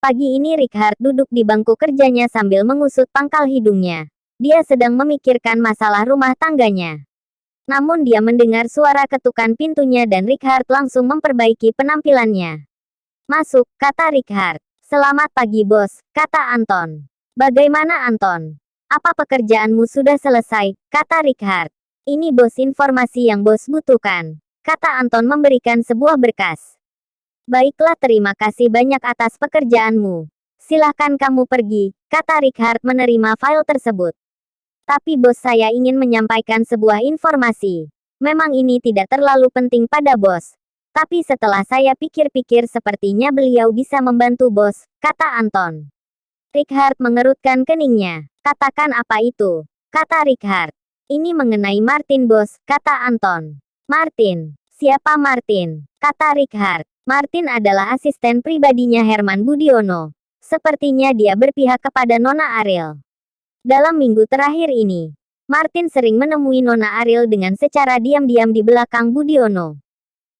Pagi ini Richard duduk di bangku kerjanya sambil mengusut pangkal hidungnya. Dia sedang memikirkan masalah rumah tangganya. Namun dia mendengar suara ketukan pintunya dan Richard langsung memperbaiki penampilannya. "Masuk," kata Richard. "Selamat pagi bos," kata Anton. "Bagaimana Anton? Apa pekerjaanmu sudah selesai?" kata Richard. "Ini bos informasi yang bos butuhkan," kata Anton memberikan sebuah berkas. "Baiklah, terima kasih banyak atas pekerjaanmu. Silahkan kamu pergi," kata Richard menerima file tersebut. "Tapi bos, saya ingin menyampaikan sebuah informasi. Memang ini tidak terlalu penting pada bos. Tapi setelah saya pikir-pikir sepertinya beliau bisa membantu bos," kata Anton. Richard mengerutkan keningnya. "Katakan apa itu?" kata Richard. "Ini mengenai Martin bos," kata Anton. "Martin? Siapa Martin?" kata Richard. "Martin adalah asisten pribadinya Herman Budiono. Sepertinya dia berpihak kepada Nona Ariel. Dalam minggu terakhir ini, Martin sering menemui Nona Ariel dengan secara diam-diam di belakang Budiono.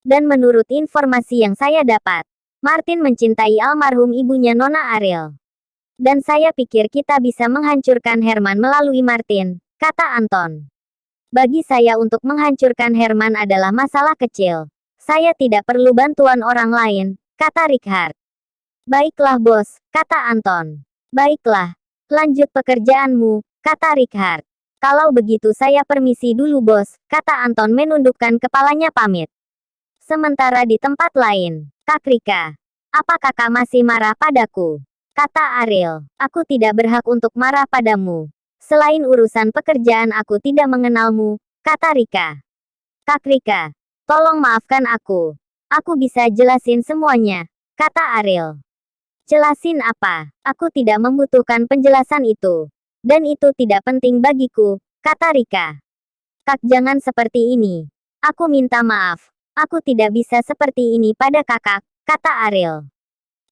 Dan menurut informasi yang saya dapat, Martin mencintai almarhum ibunya Nona Ariel. Dan saya pikir kita bisa menghancurkan Herman melalui Martin," kata Anton. "Bagi saya untuk menghancurkan Herman adalah masalah kecil. Saya tidak perlu bantuan orang lain," kata Richard. "Baiklah bos," kata Anton. "Baiklah, lanjut pekerjaanmu," kata Richard. "Kalau begitu saya permisi dulu bos," kata Anton menundukkan kepalanya pamit. Sementara di tempat lain, "Kak Rika, apa kakak masih marah padaku?" kata Ariel. "Aku tidak berhak untuk marah padamu. Selain urusan pekerjaan aku tidak mengenalmu," kata Rika. "Kak Rika, tolong maafkan aku. Aku bisa jelasin semuanya," kata Ariel. "Jelasin apa? Aku tidak membutuhkan penjelasan itu. Dan itu tidak penting bagiku," kata Rika. "Kak, jangan seperti ini. Aku minta maaf. Aku tidak bisa seperti ini pada kakak," kata Ariel.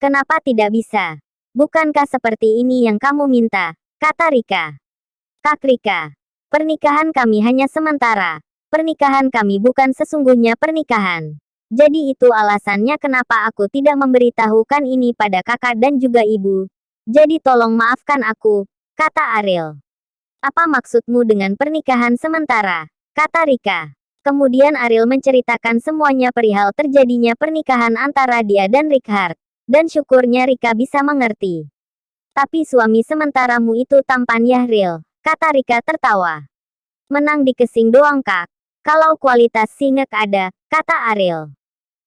"Kenapa tidak bisa? Bukankah seperti ini yang kamu minta?" kata Rika. "Kak Rika, pernikahan kami hanya sementara. Pernikahan kami bukan sesungguhnya pernikahan. Jadi itu alasannya kenapa aku tidak memberitahukan ini pada kakak dan juga ibu. Jadi tolong maafkan aku," kata Ariel. "Apa maksudmu dengan pernikahan sementara?" kata Rika. Kemudian Ariel menceritakan semuanya perihal terjadinya pernikahan antara dia dan Richard. Dan syukurnya Rika bisa mengerti. "Tapi suami sementaramu itu tampan ya Ril," kata Rika tertawa. "Menang di casing doang kak. Kalau kualitas singek ada," kata Ariel.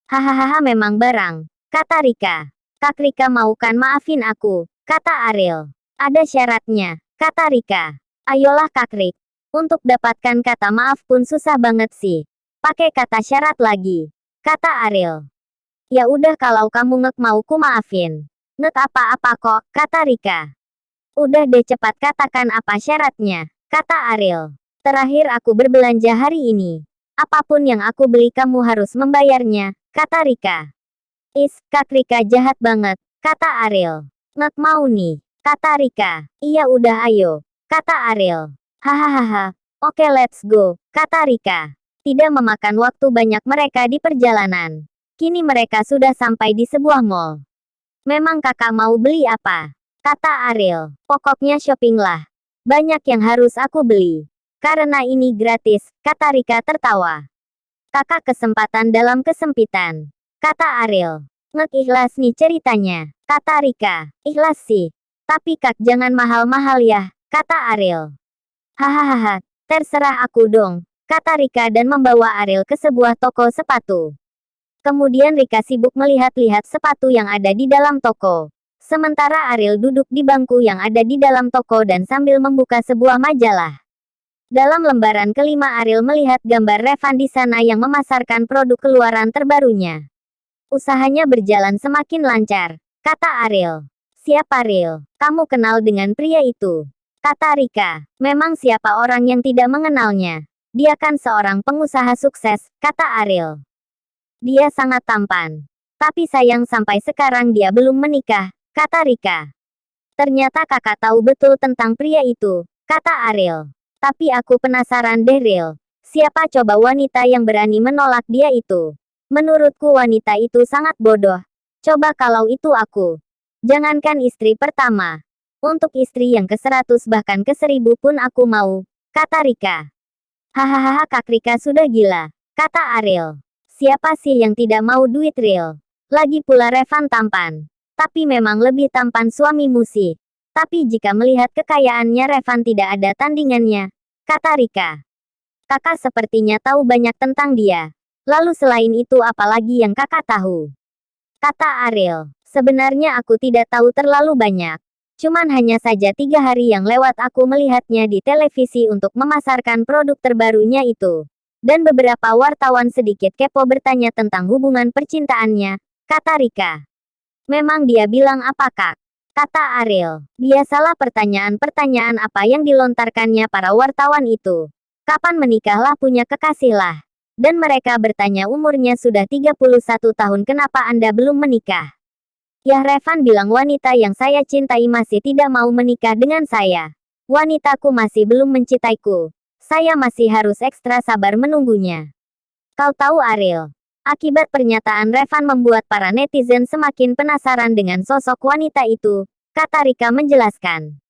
"Hahaha, memang barang," kata Rika. "Kak Rika mau kan maafin aku," kata Ariel. "Ada syaratnya," kata Rika. "Ayolah Kak Rik. Untuk dapatkan kata maaf pun susah banget sih. Pakai kata syarat lagi," kata Ariel. "Ya udah kalau kamu ngek mau ku maafin." "Ngek apa-apa kok," kata Rika. "Udah deh cepat katakan apa syaratnya," kata Ariel. "Terakhir aku berbelanja hari ini. Apapun yang aku beli kamu harus membayarnya," kata Rika. Kak Rika jahat banget," kata Ariel. "Ngek mau nih," kata Rika. "Iya udah ayo," kata Ariel. "Hahaha, oke let's go," kata Rika. Tidak memakan waktu banyak mereka di perjalanan. Kini mereka sudah sampai di sebuah mall. "Memang kakak mau beli apa?" kata Ariel. "Pokoknya shopping lah. Banyak yang harus aku beli. Karena ini gratis," kata Rika tertawa. "Kakak kesempatan dalam kesempitan," kata Ariel. "Ngek ikhlas nih ceritanya," kata Rika. "Ikhlas sih. Tapi kak jangan mahal-mahal ya," kata Ariel. "Hahaha, terserah aku dong," kata Rika dan membawa Ariel ke sebuah toko sepatu. Kemudian Rika sibuk melihat-lihat sepatu yang ada di dalam toko. Sementara Ariel duduk di bangku yang ada di dalam toko dan sambil membuka sebuah majalah. Dalam lembaran kelima Ariel melihat gambar Revan di sana yang memasarkan produk keluaran terbarunya. "Usahanya berjalan semakin lancar," kata Ariel. "Siapa Ariel? Kamu kenal dengan pria itu?" kata Rika. "Memang siapa orang yang tidak mengenalnya? Dia kan seorang pengusaha sukses," kata Ariel. "Dia sangat tampan. Tapi sayang sampai sekarang dia belum menikah," kata Rika. "Ternyata kakak tahu betul tentang pria itu," kata Ariel. "Tapi aku penasaran deh Ril. Siapa coba wanita yang berani menolak dia itu? Menurutku wanita itu sangat bodoh. Coba kalau itu aku. Jangankan istri pertama. Untuk istri yang ke-100 bahkan ke-1000 pun aku mau, kata Rika. Hahaha, Kak Rika sudah gila, kata Ariel. Siapa sih yang tidak mau duit real? Lagi pula Revan tampan. Tapi memang lebih tampan suamimu sih. Tapi jika melihat kekayaannya Revan tidak ada tandingannya, kata Rika. Kakak sepertinya tahu banyak tentang dia. Lalu selain itu apalagi yang kakak tahu? Kata Ariel. Sebenarnya aku tidak tahu terlalu banyak. Cuman hanya saja 3 hari yang lewat aku melihatnya di televisi untuk memasarkan produk terbarunya itu. Dan beberapa wartawan sedikit kepo bertanya tentang hubungan percintaannya, kata Rika. Memang dia bilang apa Kak? Kata Ariel. Biasalah pertanyaan-pertanyaan apa yang dilontarkannya para wartawan itu. Kapan menikahlah punya kekasih lah. Dan mereka bertanya umurnya sudah 31 tahun kenapa Anda belum menikah? Yah Revan bilang wanita yang saya cintai masih tidak mau menikah dengan saya. Wanitaku masih belum mencintaiku. Saya masih harus ekstra sabar menunggunya. Kau tahu Ariel. Akibat pernyataan Revan membuat para netizen semakin penasaran dengan sosok wanita itu, kata Rika menjelaskan.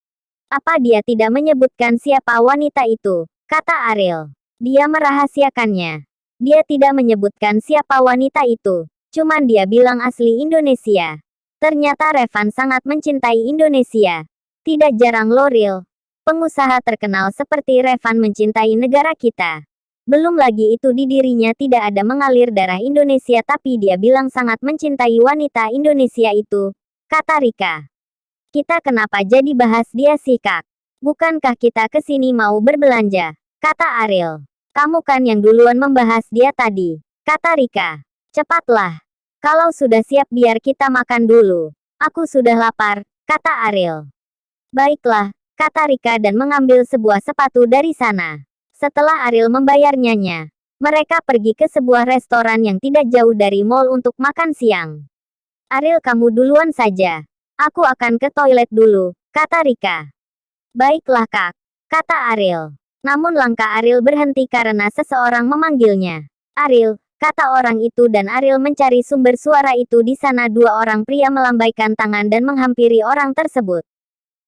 Apa dia tidak menyebutkan siapa wanita itu, kata Ariel. Dia merahasiakannya. Dia tidak menyebutkan siapa wanita itu. Cuman dia bilang asli Indonesia. Ternyata Revan sangat mencintai Indonesia. Tidak jarang Loril, pengusaha terkenal seperti Revan mencintai negara kita. Belum lagi itu di dirinya tidak ada mengalir darah Indonesia tapi dia bilang sangat mencintai wanita Indonesia itu, kata Rika. Kita kenapa jadi bahas dia sih Kak? Bukankah kita kesini mau berbelanja? Kata Ariel. Kamu kan yang duluan membahas dia tadi, kata Rika. Cepatlah. Kalau sudah siap biar kita makan dulu. Aku sudah lapar, kata Ariel. Baiklah, kata Rika dan mengambil sebuah sepatu dari sana. Setelah Ariel membayarnya, mereka pergi ke sebuah restoran yang tidak jauh dari mall untuk makan siang. Ariel kamu duluan saja. Aku akan ke toilet dulu, kata Rika. Baiklah Kak, kata Ariel. Namun langkah Ariel berhenti karena seseorang memanggilnya. Ariel, kata orang itu dan Ariel mencari sumber suara itu di sana 2 orang pria melambaikan tangan dan menghampiri orang tersebut.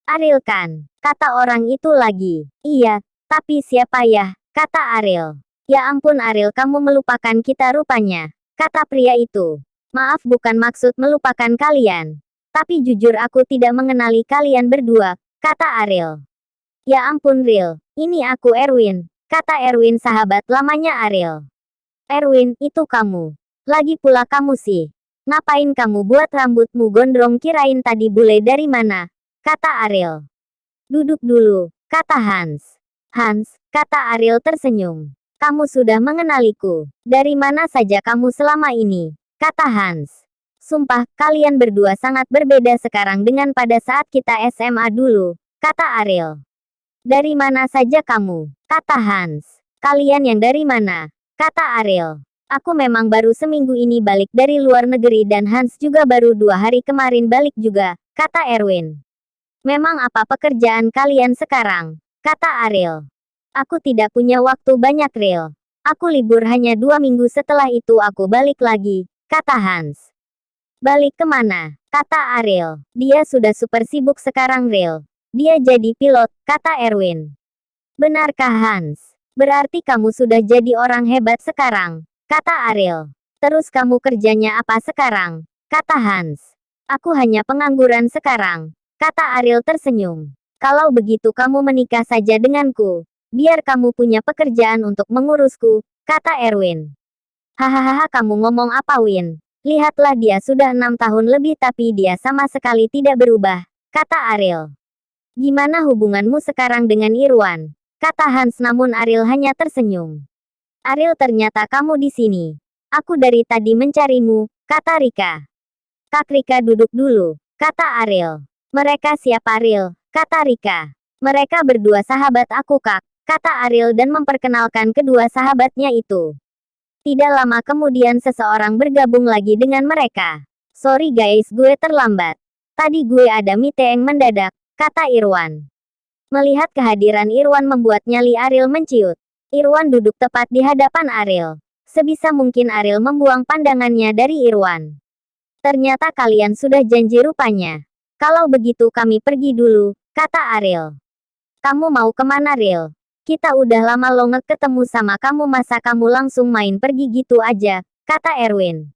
Ariel kan? Kata orang itu lagi. Iya, tapi siapa ya? Kata Ariel. Ya ampun Ariel kamu melupakan kita rupanya. Kata pria itu. Maaf bukan maksud melupakan kalian. Tapi jujur aku tidak mengenali kalian berdua, kata Ariel. Ya ampun Ril, ini aku Erwin. Kata Erwin sahabat lamanya Ariel. Erwin, itu kamu. Lagi pula kamu sih. Ngapain kamu buat rambutmu gondrong kirain tadi bule dari mana? Kata Ariel. Duduk dulu, kata Hans. Hans, kata Ariel tersenyum. Kamu sudah mengenaliku. Dari mana saja kamu selama ini? Kata Hans. Sumpah, kalian berdua sangat berbeda sekarang dengan pada saat kita SMA dulu, kata Ariel. Dari mana saja kamu? Kata Hans. Kalian yang dari mana? Kata Ariel. Aku memang baru seminggu ini balik dari luar negeri dan Hans juga baru 2 hari kemarin balik juga, kata Erwin. Memang apa pekerjaan kalian sekarang? Kata Ariel. Aku tidak punya waktu banyak Ril. Aku libur hanya 2 minggu setelah itu aku balik lagi, kata Hans. Balik kemana? Kata Ariel. Dia sudah super sibuk sekarang Ril. Dia jadi pilot, kata Erwin. Benarkah Hans? Berarti kamu sudah jadi orang hebat sekarang, kata Ariel. Terus kamu kerjanya apa sekarang? Kata Hans. Aku hanya pengangguran sekarang, kata Ariel tersenyum. Kalau begitu kamu menikah saja denganku. Biar kamu punya pekerjaan untuk mengurusku, kata Erwin. Hahaha kamu ngomong apa Win? Lihatlah dia sudah 6 tahun lebih tapi dia sama sekali tidak berubah, kata Ariel. Gimana hubunganmu sekarang dengan Irwan? Kata Hans namun Ariel hanya tersenyum. Ariel ternyata kamu di sini. Aku dari tadi mencarimu, kata Rika. Kak Rika duduk dulu, kata Ariel. Mereka siapa Ariel? Kata Rika. Mereka berdua sahabat aku Kak, kata Ariel dan memperkenalkan kedua sahabatnya itu. Tidak lama kemudian seseorang bergabung lagi dengan mereka. Sorry guys gue terlambat. Tadi gue ada meeting mendadak, kata Irwan. Melihat kehadiran Irwan membuat nyali Ariel menciut. Irwan duduk tepat di hadapan Ariel. Sebisa mungkin Ariel membuang pandangannya dari Irwan. Ternyata kalian sudah janji rupanya. Kalau begitu kami pergi dulu, kata Ariel. Kamu mau kemana, Ril? Kita udah lama lo nggak ketemu sama kamu, masa kamu langsung main pergi gitu aja, kata Erwin.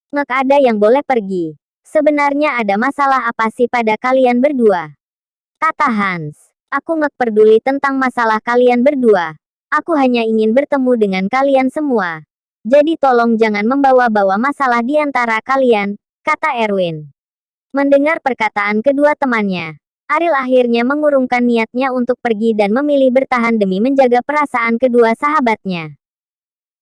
Nggak ada yang boleh pergi. Sebenarnya ada masalah apa sih pada kalian berdua? Kata Hans. Aku nggak peduli tentang masalah kalian berdua. Aku hanya ingin bertemu dengan kalian semua. Jadi tolong jangan membawa-bawa masalah di antara kalian, kata Erwin. Mendengar perkataan kedua temannya, Ariel akhirnya mengurungkan niatnya untuk pergi dan memilih bertahan demi menjaga perasaan kedua sahabatnya.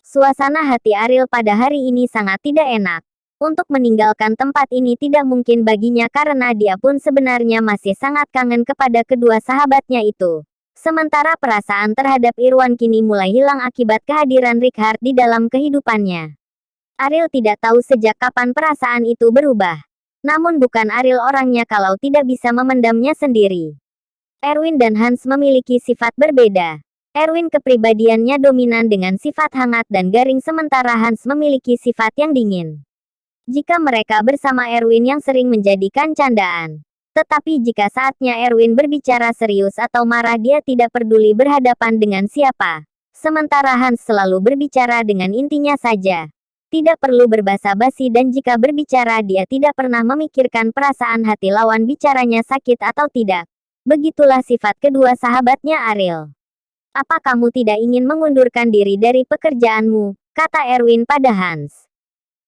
Suasana hati Ariel pada hari ini sangat tidak enak. Untuk meninggalkan tempat ini tidak mungkin baginya karena dia pun sebenarnya masih sangat kangen kepada kedua sahabatnya itu. Sementara perasaan terhadap Irwan kini mulai hilang akibat kehadiran Richard di dalam kehidupannya. Ariel tidak tahu sejak kapan perasaan itu berubah. Namun bukan Ariel orangnya kalau tidak bisa memendamnya sendiri. Erwin dan Hans memiliki sifat berbeda. Erwin kepribadiannya dominan dengan sifat hangat dan garing sementara Hans memiliki sifat yang dingin. Jika mereka bersama Erwin yang sering menjadikan candaan. Tetapi jika saatnya Erwin berbicara serius atau marah dia tidak peduli berhadapan dengan siapa. Sementara Hans selalu berbicara dengan intinya saja. Tidak perlu berbasa-basi dan jika berbicara dia tidak pernah memikirkan perasaan hati lawan bicaranya sakit atau tidak. Begitulah sifat kedua sahabatnya Ariel. Apa kamu tidak ingin mengundurkan diri dari pekerjaanmu? Kata Erwin pada Hans.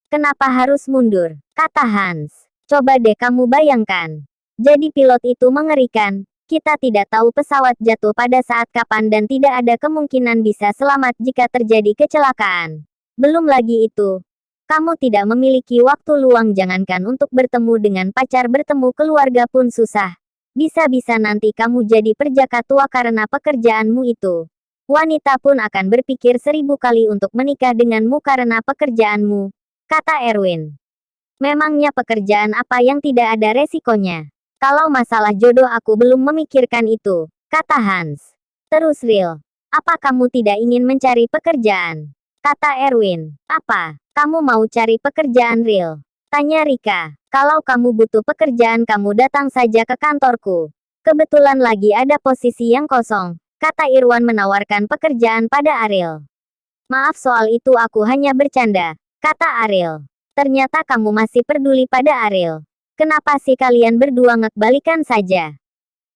Kenapa harus mundur? Kata Hans. Coba deh kamu bayangkan. Jadi pilot itu mengerikan. Kita tidak tahu pesawat jatuh pada saat kapan dan tidak ada kemungkinan bisa selamat jika terjadi kecelakaan. Belum lagi itu, kamu tidak memiliki waktu luang jangankan untuk bertemu dengan pacar, bertemu keluarga pun susah. Bisa-bisa nanti kamu jadi perjaka tua karena pekerjaanmu itu. Wanita pun akan berpikir 1000 kali untuk menikah denganmu karena pekerjaanmu, kata Erwin. Memangnya pekerjaan apa yang tidak ada resikonya? Kalau masalah jodoh aku belum memikirkan itu, kata Hans. Terus Ril, apa kamu tidak ingin mencari pekerjaan? Kata Erwin. Apa? Kamu mau cari pekerjaan Ril? Tanya Rika. Kalau kamu butuh pekerjaan kamu datang saja ke kantorku. Kebetulan lagi ada posisi yang kosong. Kata Irwan menawarkan pekerjaan pada Ariel. Maaf soal itu aku hanya bercanda. Kata Ariel. Ternyata kamu masih peduli pada Ariel. Kenapa sih kalian berdua ngekbalikan saja?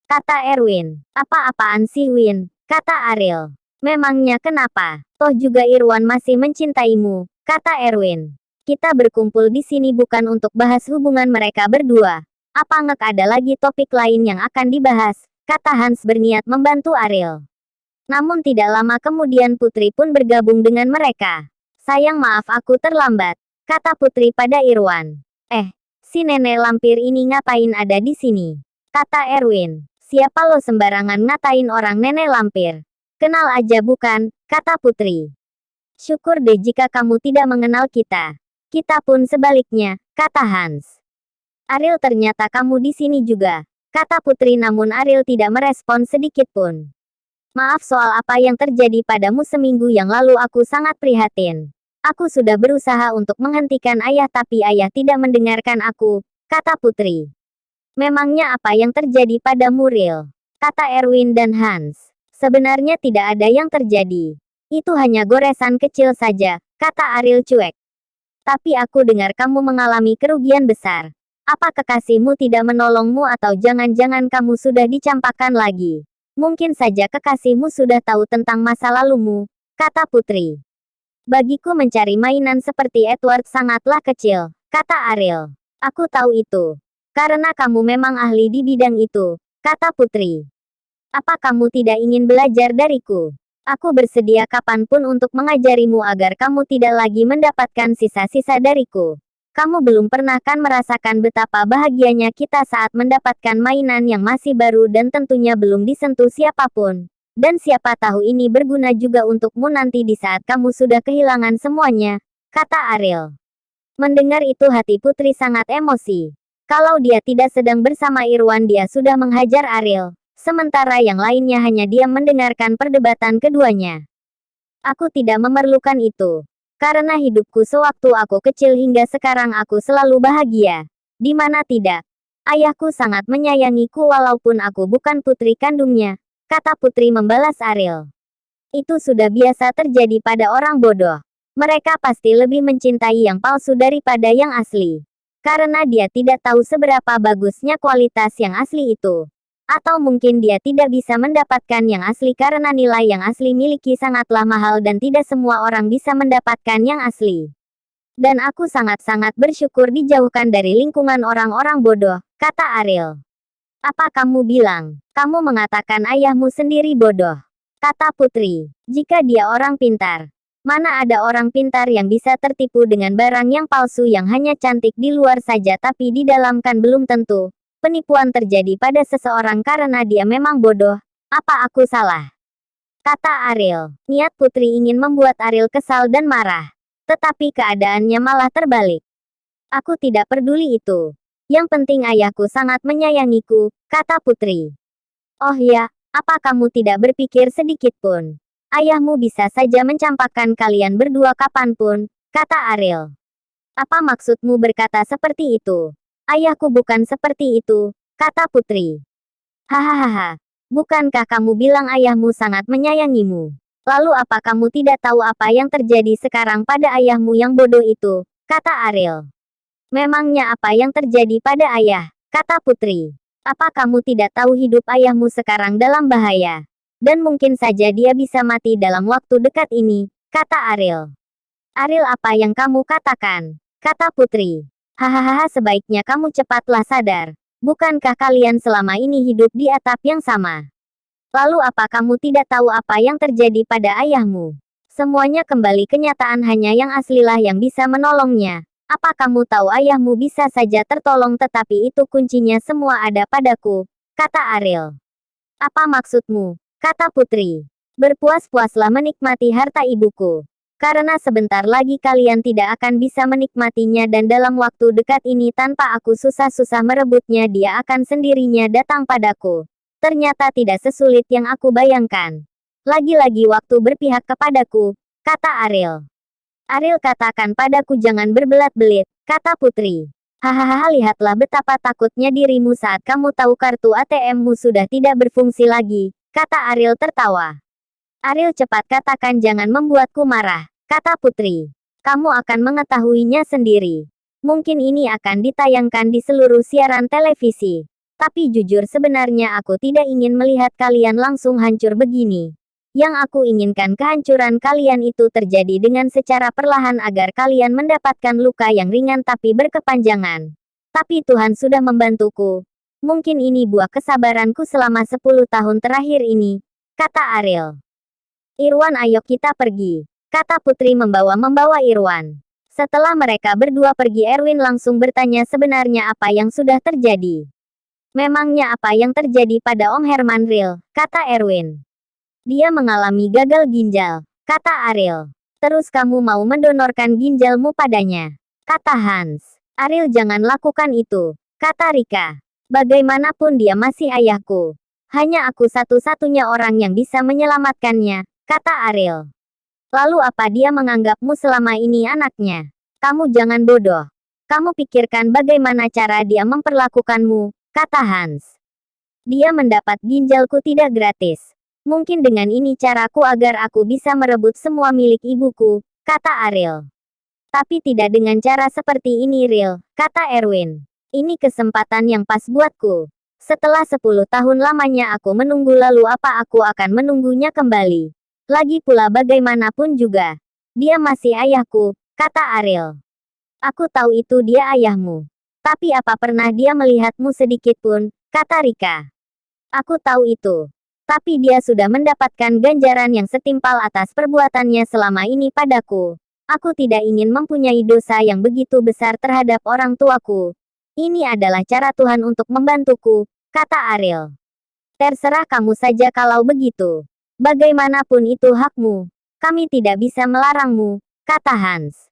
Kata Erwin. Apa-apaan sih Win? Kata Ariel. Memangnya kenapa? Toh juga Irwan masih mencintaimu, kata Erwin. Kita berkumpul di sini bukan untuk bahas hubungan mereka berdua. Apa ngek ada lagi topik lain yang akan dibahas? Kata Hans berniat membantu Ariel. Namun tidak lama kemudian Putri pun bergabung dengan mereka. Sayang maaf aku terlambat, kata Putri pada Irwan. Si nenek lampir ini ngapain ada di sini? Kata Erwin. Siapa lo sembarangan ngatain orang nenek lampir? Kenal aja bukan, kata Putri. Syukur deh jika kamu tidak mengenal kita. Kita pun sebaliknya, kata Hans. Ariel ternyata kamu di sini juga, kata Putri namun Ariel tidak merespon sedikit pun. Maaf soal apa yang terjadi padamu seminggu yang lalu aku sangat prihatin. Aku sudah berusaha untuk menghentikan ayah tapi ayah tidak mendengarkan aku, kata Putri. Memangnya apa yang terjadi padamu Ril? Kata Erwin dan Hans. Sebenarnya tidak ada yang terjadi. Itu hanya goresan kecil saja, kata Ariel cuek. Tapi aku dengar kamu mengalami kerugian besar. Apa kekasihmu tidak menolongmu atau jangan-jangan kamu sudah dicampakkan lagi? Mungkin saja kekasihmu sudah tahu tentang masa lalumu, kata Putri. Bagiku mencari mainan seperti Edward sangatlah kecil, kata Ariel. Aku tahu itu. Karena kamu memang ahli di bidang itu, kata Putri. Apa kamu tidak ingin belajar dariku? Aku bersedia kapanpun untuk mengajarimu agar kamu tidak lagi mendapatkan sisa-sisa dariku. Kamu belum pernah kan merasakan betapa bahagianya kita saat mendapatkan mainan yang masih baru dan tentunya belum disentuh siapapun. Dan siapa tahu ini berguna juga untukmu nanti di saat kamu sudah kehilangan semuanya, kata Ariel. Mendengar itu hati Putri sangat emosi. Kalau dia tidak sedang bersama Irwan dia sudah menghajar Ariel. Sementara yang lainnya hanya diam mendengarkan perdebatan keduanya. Aku tidak memerlukan itu. Karena hidupku sewaktu aku kecil hingga sekarang aku selalu bahagia. Di mana tidak? Ayahku sangat menyayangiku walaupun aku bukan putri kandungnya, kata putri membalas Ariel. Itu sudah biasa terjadi pada orang bodoh. Mereka pasti lebih mencintai yang palsu daripada yang asli. Karena dia tidak tahu seberapa bagusnya kualitas yang asli itu. Atau mungkin dia tidak bisa mendapatkan yang asli karena nilai yang asli miliki sangatlah mahal dan tidak semua orang bisa mendapatkan yang asli. Dan aku sangat-sangat bersyukur dijauhkan dari lingkungan orang-orang bodoh, kata Ariel. Apa kamu bilang? Kamu mengatakan ayahmu sendiri bodoh, kata putri. Jika dia orang pintar, mana ada orang pintar yang bisa tertipu dengan barang yang palsu yang hanya cantik di luar saja tapi di dalam kan belum tentu. Penipuan terjadi pada seseorang karena dia memang bodoh. Apa aku salah? Kata Ariel. Niat putri ingin membuat Ariel kesal dan marah. Tetapi keadaannya malah terbalik. Aku tidak peduli itu. Yang penting ayahku sangat menyayangiku, kata putri. Oh ya, apa kamu tidak berpikir sedikit pun? Ayahmu bisa saja mencampakkan kalian berdua kapanpun, kata Ariel. Apa maksudmu berkata seperti itu? Ayahku bukan seperti itu, kata putri. Hahaha, bukankah kamu bilang ayahmu sangat menyayangimu? Lalu apa kamu tidak tahu apa yang terjadi sekarang pada ayahmu yang bodoh itu, kata Ariel. Memangnya apa yang terjadi pada ayah, kata putri. Apa kamu tidak tahu hidup ayahmu sekarang dalam bahaya? Dan mungkin saja dia bisa mati dalam waktu dekat ini, kata Ariel. Ariel, apa yang kamu katakan? Kata putri. Hahaha, sebaiknya kamu cepatlah sadar. Bukankah kalian selama ini hidup di atap yang sama? Lalu apa kamu tidak tahu apa yang terjadi pada ayahmu? Semuanya kembali kenyataan, hanya yang aslilah yang bisa menolongnya. Apa kamu tahu ayahmu bisa saja tertolong tetapi itu kuncinya semua ada padaku, kata Ariel. Apa maksudmu? Kata putri. Berpuas-puaslah menikmati harta ibuku. Karena sebentar lagi kalian tidak akan bisa menikmatinya dan dalam waktu dekat ini tanpa aku susah-susah merebutnya dia akan sendirinya datang padaku. Ternyata tidak sesulit yang aku bayangkan. Lagi-lagi waktu berpihak kepadaku, kata Ariel. Ariel, katakan padaku jangan berbelat-belit, kata putri. Hahaha, lihatlah betapa takutnya dirimu saat kamu tahu kartu ATM-mu sudah tidak berfungsi lagi, kata Ariel tertawa. Ariel, cepat katakan jangan membuatku marah, kata putri. Kamu akan mengetahuinya sendiri. Mungkin ini akan ditayangkan di seluruh siaran televisi. Tapi jujur sebenarnya aku tidak ingin melihat kalian langsung hancur begini. Yang aku inginkan kehancuran kalian itu terjadi dengan secara perlahan agar kalian mendapatkan luka yang ringan tapi berkepanjangan. Tapi Tuhan sudah membantuku. Mungkin ini buah kesabaranku selama 10 tahun terakhir ini, kata Ariel. Irwan, ayo kita pergi, kata putri membawa Irwan. Setelah mereka berdua pergi, Erwin langsung bertanya sebenarnya apa yang sudah terjadi. Memangnya apa yang terjadi pada Om Herman Real, kata Erwin. Dia mengalami gagal ginjal, kata Ariel. Terus kamu mau mendonorkan ginjalmu padanya, kata Hans. Ariel, jangan lakukan itu, kata Rika. Bagaimanapun dia masih ayahku. Hanya aku satu-satunya orang yang bisa menyelamatkannya, kata Ariel. Lalu apa dia menganggapmu selama ini anaknya? Kamu jangan bodoh. Kamu pikirkan bagaimana cara dia memperlakukanmu, kata Hans. Dia mendapat ginjalku tidak gratis. Mungkin dengan ini caraku agar aku bisa merebut semua milik ibuku, kata Ariel. Tapi tidak dengan cara seperti ini, Real, kata Erwin. Ini kesempatan yang pas buatku. Setelah 10 tahun lamanya aku menunggu, lalu apa aku akan menunggunya kembali? Lagi pula bagaimanapun juga. Dia masih ayahku, kata Ariel. Aku tahu itu dia ayahmu. Tapi apa pernah dia melihatmu sedikit pun, kata Rika. Aku tahu itu. Tapi dia sudah mendapatkan ganjaran yang setimpal atas perbuatannya selama ini padaku. Aku tidak ingin mempunyai dosa yang begitu besar terhadap orang tuaku. Ini adalah cara Tuhan untuk membantuku, kata Ariel. Terserah kamu saja kalau begitu. Bagaimanapun itu hakmu. Kami tidak bisa melarangmu, kata Hans.